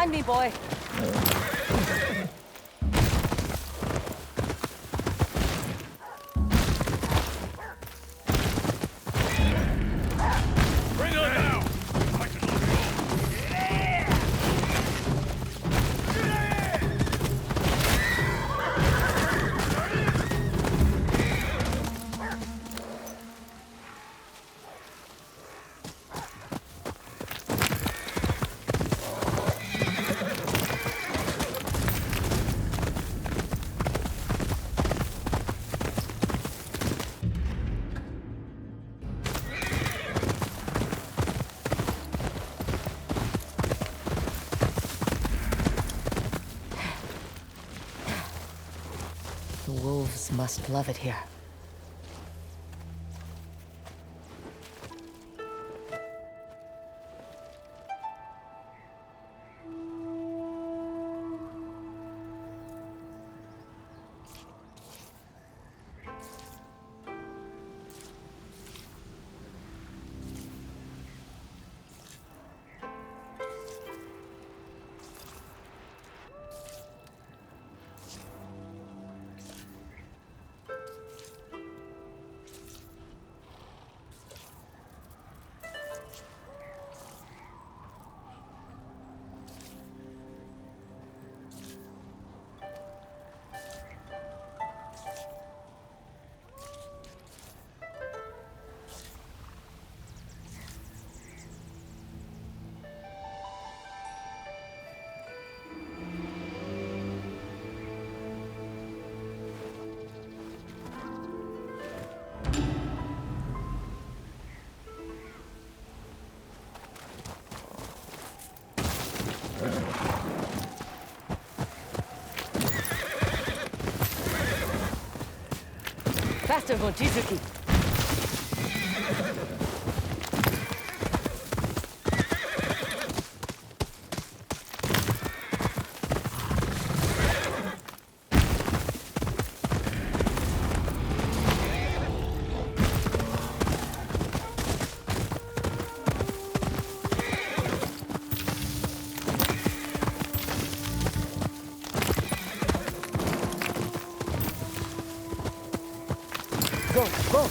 Find me, boy. Bring her down! I can look it all. The wolves must love it here. Faster, Mochizuki. Go, go!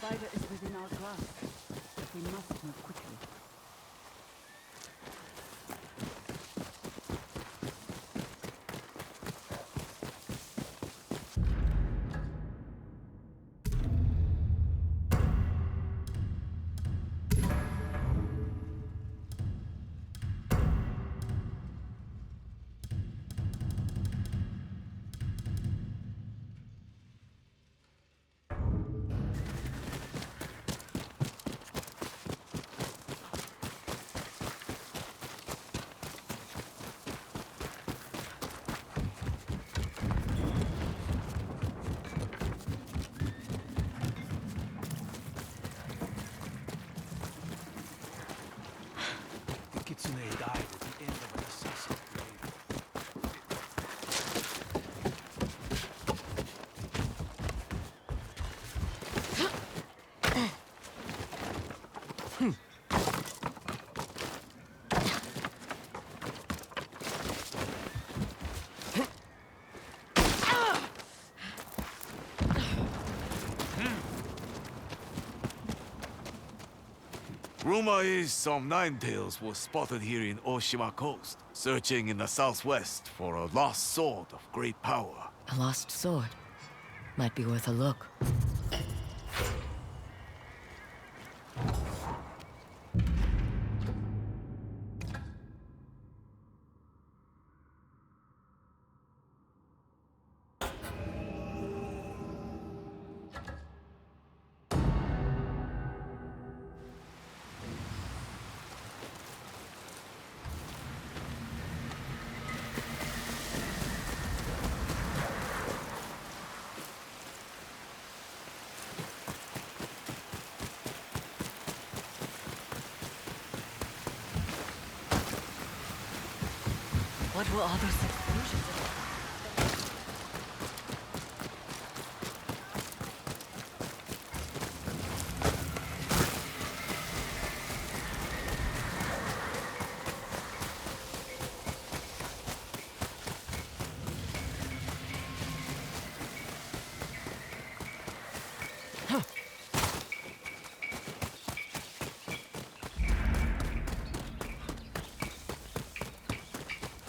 Spider is within our grasp, but we must move quickly. Rumor is some Ninetales was spotted here in Oshima coast, searching in the southwest for a lost sword of great power. A lost sword. Might be worth a look. What were all those explosions about?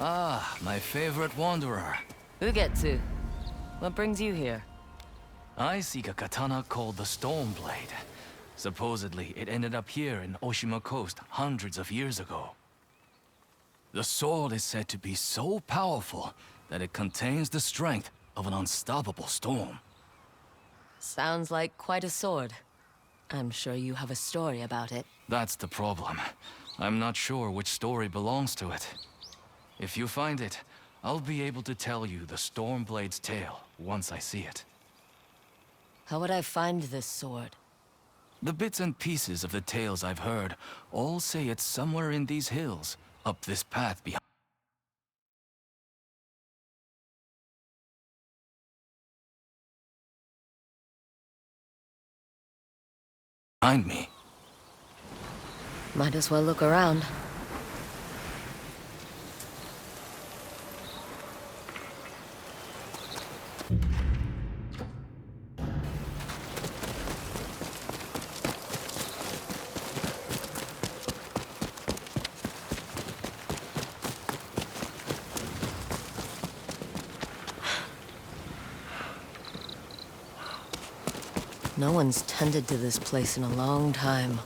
Ah, my favorite wanderer. Who gets to? What brings you here? I seek a katana called the Stormblade. Supposedly, it ended up here in Oshima Coast hundreds of years ago. The sword is said to be so powerful that it contains the strength of an unstoppable storm. Sounds like quite a sword. I'm sure you have a story about it. That's the problem. I'm not sure which story belongs to it. If you find it, I'll be able to tell you the Stormblade's tale once I see it. How would I find this sword? The bits and pieces of the tales I've heard all say it's somewhere in these hills, up this path behind me. Might as well look around. No one's tended to this place in a long time.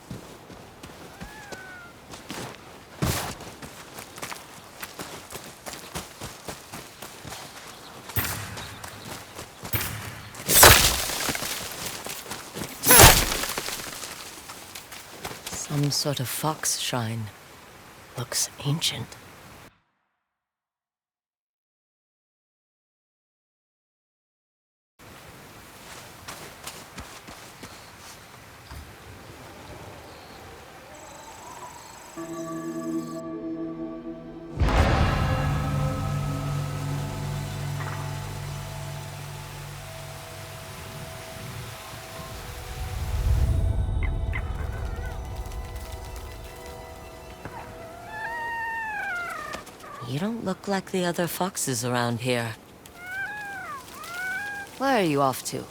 Some sort of fox shrine. Looks ancient. You don't look like the other foxes around here. Where are you off to?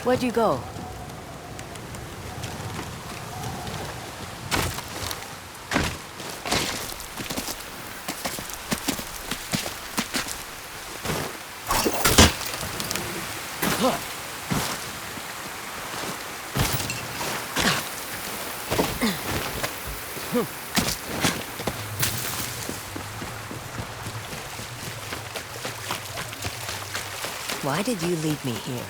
Where'd you go? Why did you lead me here?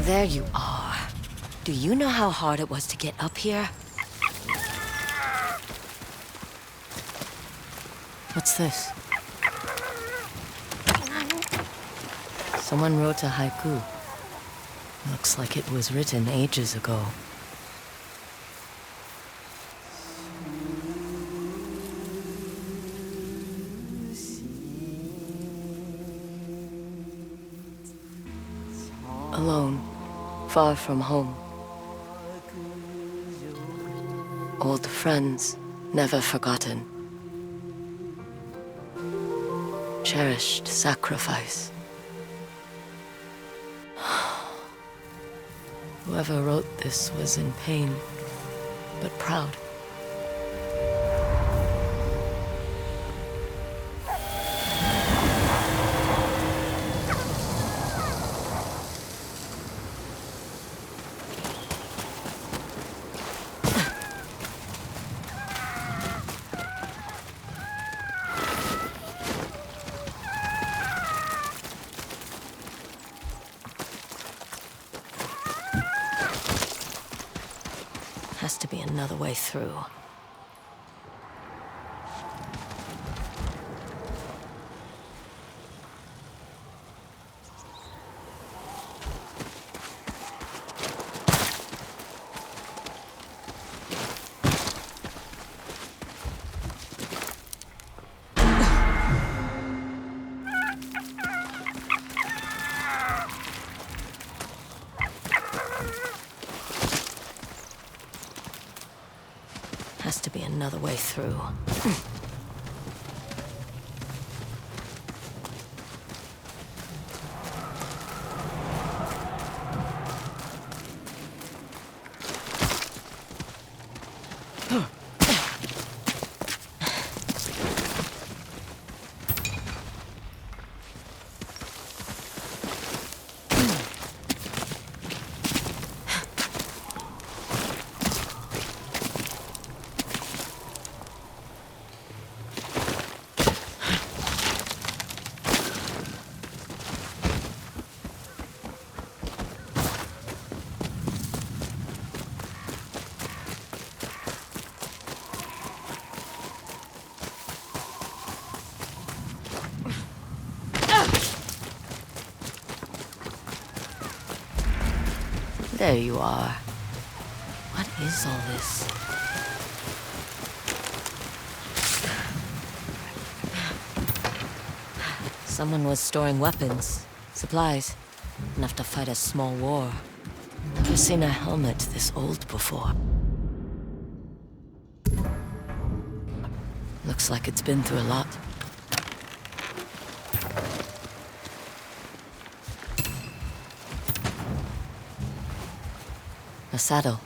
There you are. Do you know how hard it was to get up here? What's this? Someone wrote a haiku. Looks like it was written ages ago. Alone, far from home. Old friends, never forgotten. Cherished sacrifice. Whoever wrote this was in pain, but proud. Has to be another way through. Has to be another way through. There you are. What is all this? Someone was storing weapons, supplies, enough to fight a small war. Never seen a helmet this old before. Looks like it's been through a lot. A saddle.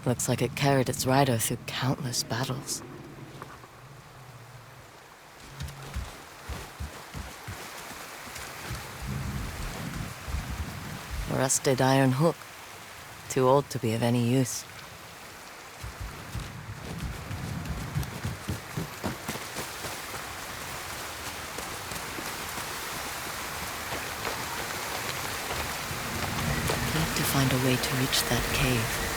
Looks like it carried its rider through countless battles. A rusted iron hook. Too old to be of any use. Need to find a way to reach that cave.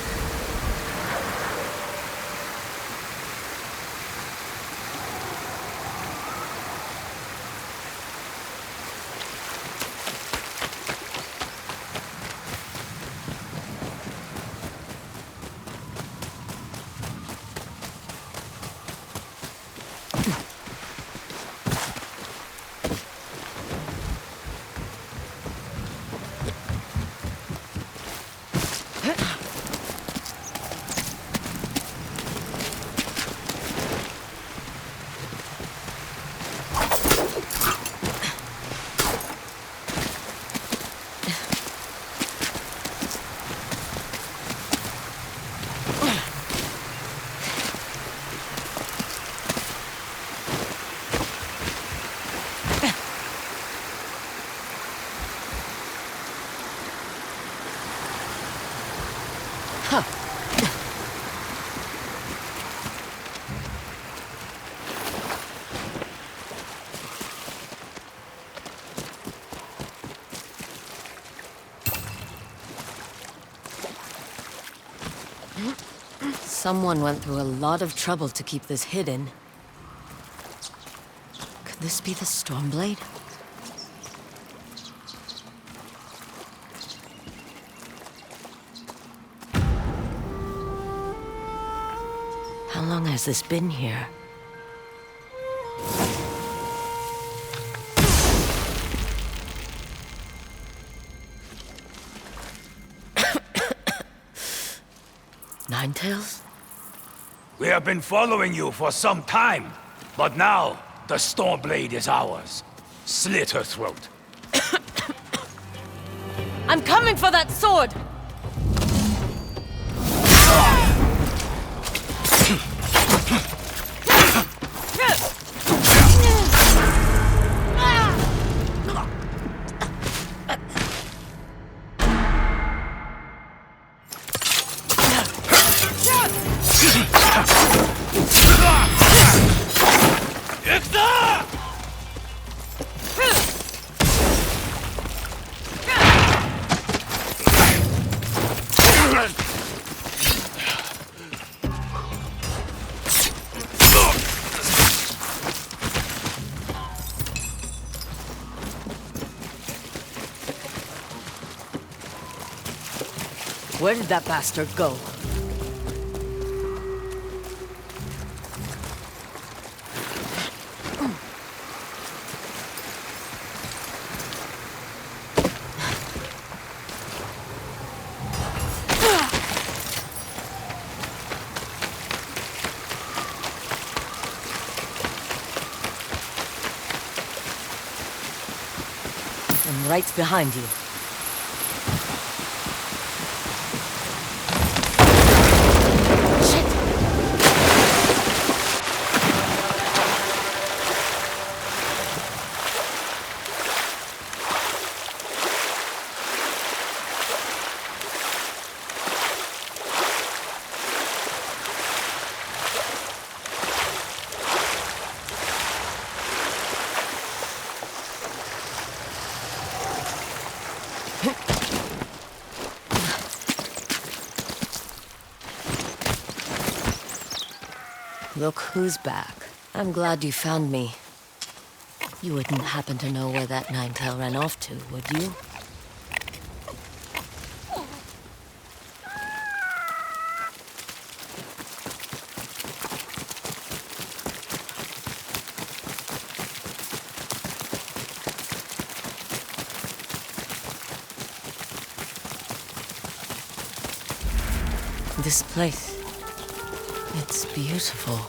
Someone went through a lot of trouble to keep this hidden. Could this be the Stormblade? How long has this been here? Ninetales? We have been following you for some time, but now the Stormblade is ours. Slit her throat. I'm coming for that sword! Where did that bastard go? I'm right behind you. Look who's back. I'm glad you found me. You wouldn't happen to know where that Ninetail ran off to, would you? This place, it's beautiful.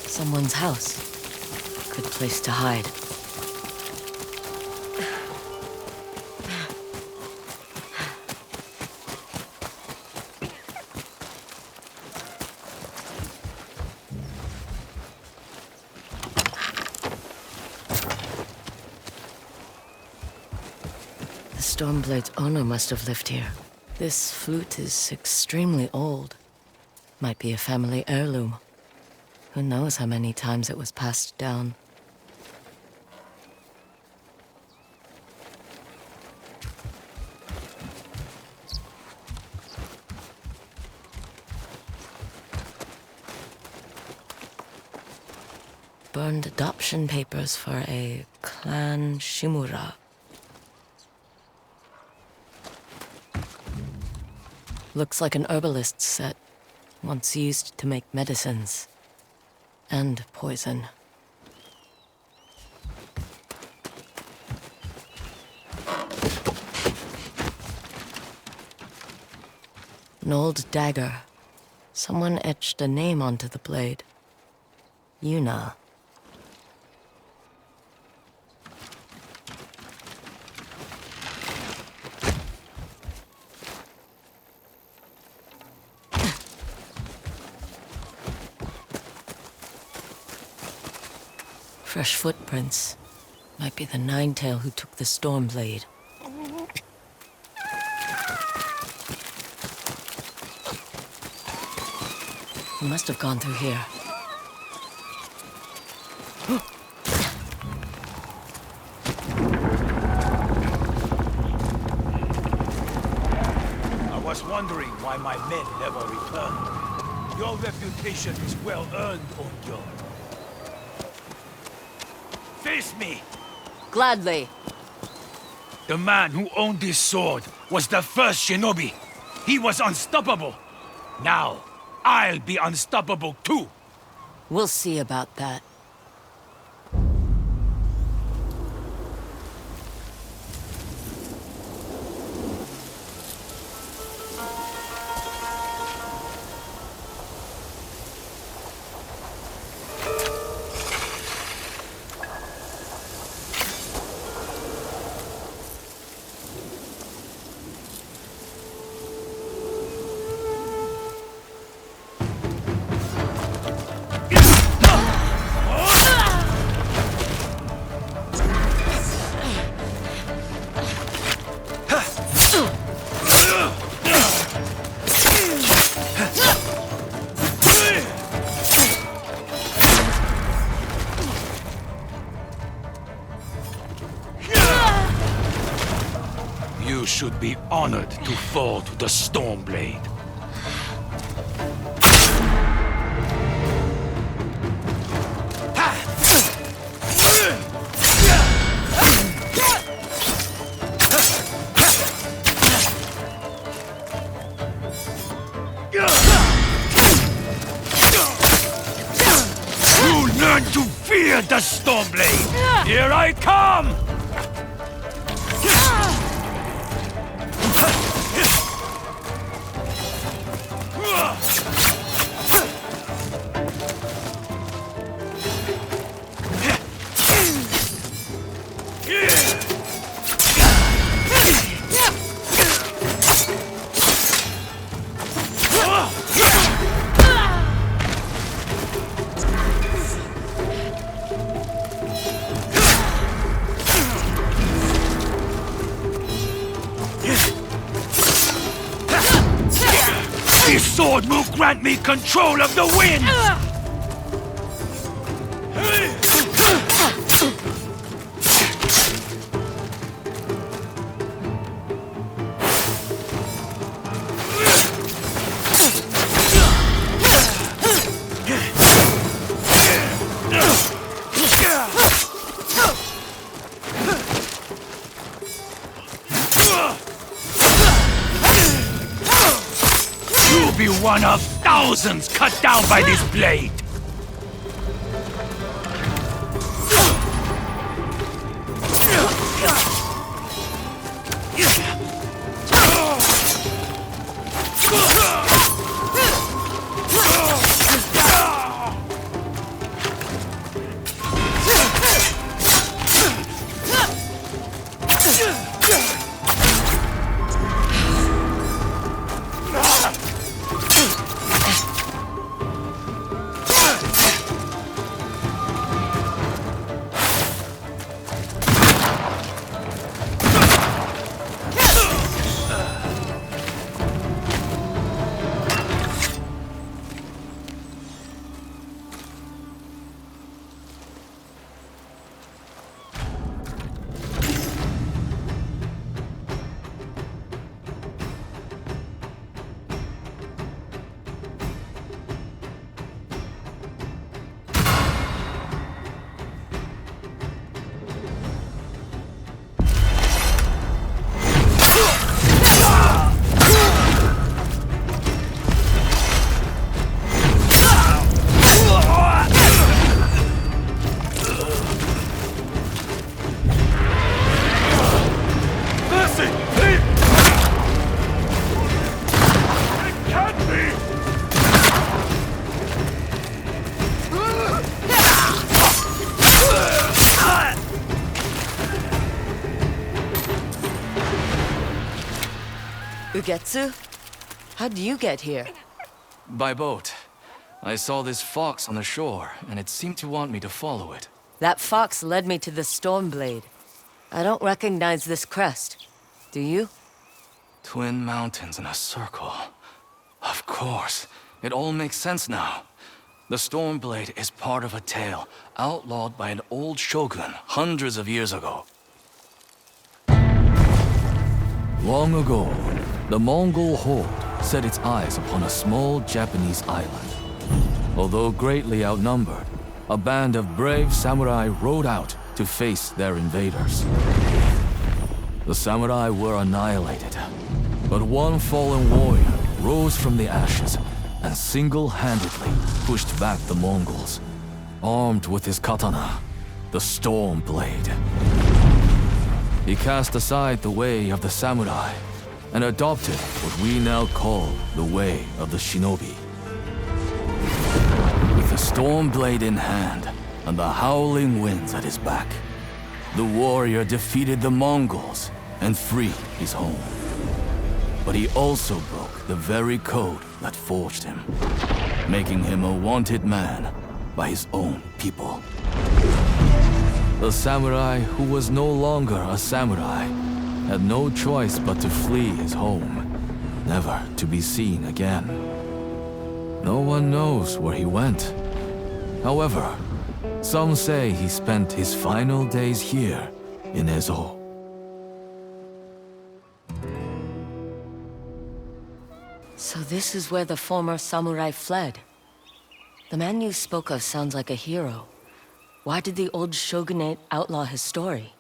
Someone's house. Good place to hide. The Stormblade's owner must have lived here. This flute is extremely old. Might be a family heirloom. Who knows how many times it was passed down. Burned adoption papers for a clan Shimura. Looks like an herbalist's set, once used to make medicines. And poison. An old dagger. Someone etched a name onto the blade. Yuna. Fresh footprints. Might be the Ninetail who took the Stormblade. He must have gone through here. I was wondering why my men never returned. Your reputation is well earned, Onyo. Face me! Gladly. The man who owned this sword was the first shinobi. He was unstoppable. Now, I'll be unstoppable too. We'll see about that. You should be honored to fall to the Stormblade. You learn to fear the Stormblade! Here I come! This sword will grant me control of the wind! You'll be one of thousands cut down by this blade! Ugetsu? How'd you get here? By boat. I saw this fox on the shore, and it seemed to want me to follow it. That fox led me to the Stormblade. I don't recognize this crest. Do you? Twin mountains in a circle. Of course. It all makes sense now. The Stormblade is part of a tale outlawed by an old shogun hundreds of years ago. Long ago, the Mongol horde set its eyes upon a small Japanese island. Although greatly outnumbered, a band of brave samurai rode out to face their invaders. The samurai were annihilated, but one fallen warrior rose from the ashes and single-handedly pushed back the Mongols, armed with his katana, the Stormblade. He cast aside the way of the samurai and adopted what we now call the way of the shinobi. With the Stormblade in hand and the howling winds at his back, the warrior defeated the Mongols and freed his home. But he also broke the very code that forged him, making him a wanted man by his own people. The samurai who was no longer a samurai had no choice but to flee his home, never to be seen again. No one knows where he went. However, some say he spent his final days here in Ezo. So this is where the former samurai fled. The man you spoke of sounds like a hero. Why did the old shogunate outlaw his story?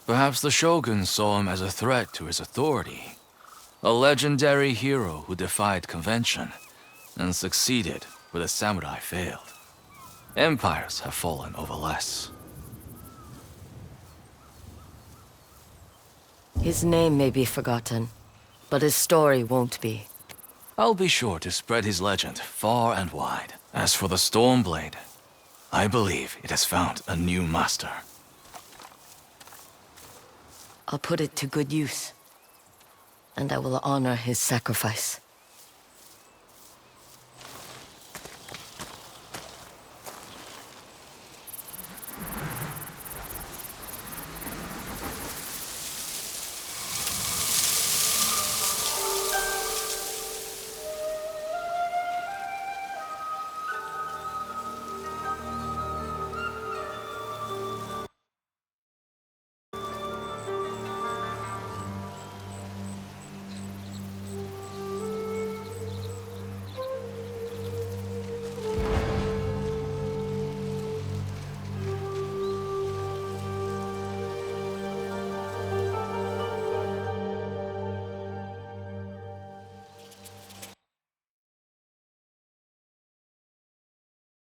Perhaps the shogun saw him as a threat to his authority. A legendary hero who defied convention and succeeded where the samurai failed. Empires have fallen over less. His name may be forgotten, but his story won't be. I'll be sure to spread his legend far and wide. As for the Stormblade, I believe it has found a new master. I'll put it to good use, and I will honor his sacrifice.